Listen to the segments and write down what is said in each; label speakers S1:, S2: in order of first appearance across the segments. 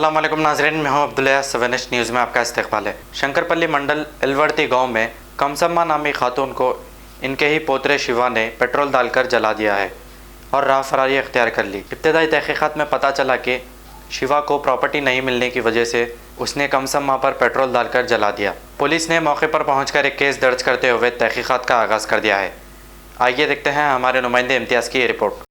S1: अस्सलाम वालेकुम नाज़रीन, मैं हूं अब्दुल्ला। 7H न्यूज़ में आपका इस्तकबाल है। शंकरपल्ली मंडल एलवर्ती गांव में कमसम्मा नामी खातून को इनके ही पोतरे शिवा ने पेट्रोल डालकर जला दिया है और राह फरारी अख्तियार कर ली। इब्तदाई तहकीकात में पता चला कि शिवा को प्रॉपर्टी नहीं मिलने की वजह से उसने कमसम्मा पर पेट्रोल डालकर जला दिया। पुलिस ने मौके पर पहुंचकर एक केस दर्ज करते हुए तहकीकात का आगाज़ कर दिया है। आइए देखते हैं हमारे नुमाइंदे इम्तियाज़ की ये रिपोर्ट।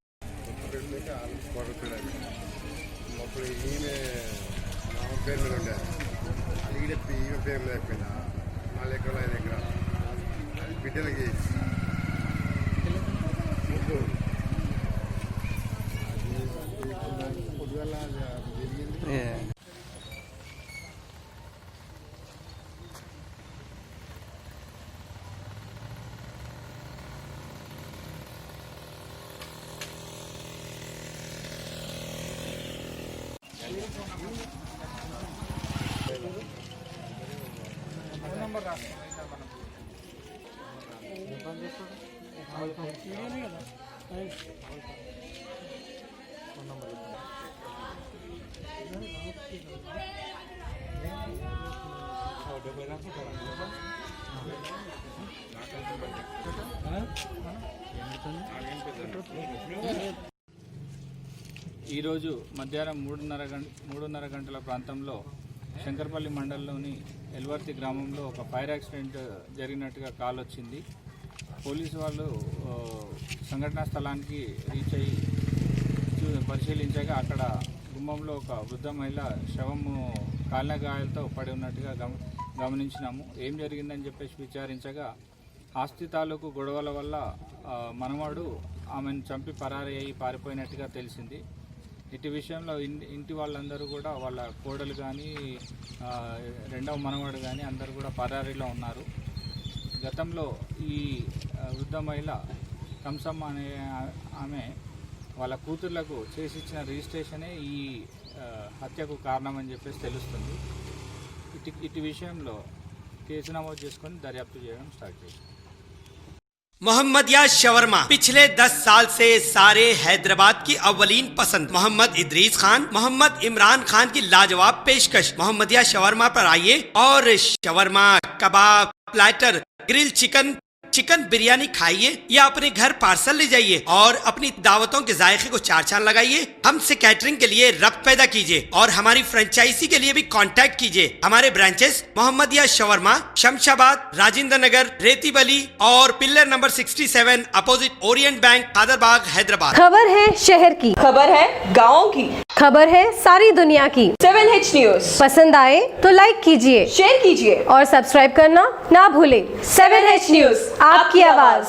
S2: ఈరోజు మధ్యాహ్నం 3:30 గంటల ప్రాంతంలో శంకర్పల్లి మండలంలోని ఎల్వర్తి గ్రామంలో ఒక ఫైర్ యాక్సిడెంట్ జరిగినట్టుగా కాల్ వచ్చింది. పోలీసు వాళ్ళు సంఘటనా స్థలానికి రీచ్ అయ్యి పరిశీలించగా అక్కడ గుమ్మంలో ఒక వృద్ధ మహిళ శవము కాలిన గాయాలతో పడి ఉన్నట్టుగా గమనించినాము. ఏం జరిగిందని చెప్పేసి విచారించగా ఆస్తి తాలూకు గొడవల వల్ల మనవాడు ఆమెను చంపి పరారీ అయ్యి పారిపోయినట్టుగా తెలిసింది. ఇటు విషయంలో ఇంటి వాళ్ళందరూ కూడా వాళ్ళ కోడలు కానీ రెండవ మనవాడు కానీ అందరూ కూడా పరారీలో ఉన్నారు. గతంలో ఈ వృద్ధ మహిళ కంసమ్మ అనే ఆమె వాళ్ళ కూతుర్లకు చేసిచ్చిన రిజిస్ట్రేషనే ఈ హత్యకు కారణమని చెప్పేసి తెలుస్తుంది. ఇటు విషయంలో కేసు నమోదు చేసుకొని దర్యాప్తు చేయడం స్టార్ట్ చేశారు.
S3: मोहम्मदिया शवरमा पिछले 10 साल से सारे हैदराबाद की अव्वलीन पसंद मोहम्मद इदरीस खान, मोहम्मद इमरान खान की लाजवाब पेशकश। मोहम्मदिया शवरमा पर आइए और शवरमा, कबाब, प्लेटर, ग्रिल चिकन बिरयानी खाइए या अपने घर पार्सल ले जाइए और अपनी दावतों के जायके को चार चांद लगाइए। हमसे कैटरिंग के लिए रब्त पैदा कीजिए और हमारी फ्रेंचाइजी के लिए भी कांटेक्ट कीजिए। हमारे ब्रांचेस मोहम्मदिया शवरमा, शमशाबाद, राजेंद्र नगर, रेती बली और pillar number 67 opposite Orient bank, Kadarbagh, Hyderabad.
S4: खबर है शहर की,
S5: खबर है गाँव की,
S4: खबर है सारी दुनिया की।
S5: 7H न्यूज़
S4: पसंद आए तो लाइक कीजिए,
S5: शेयर कीजिए
S4: और सब्सक्राइब करना ना भूले।
S5: 7H न्यूज़,
S4: आपकी आवाज।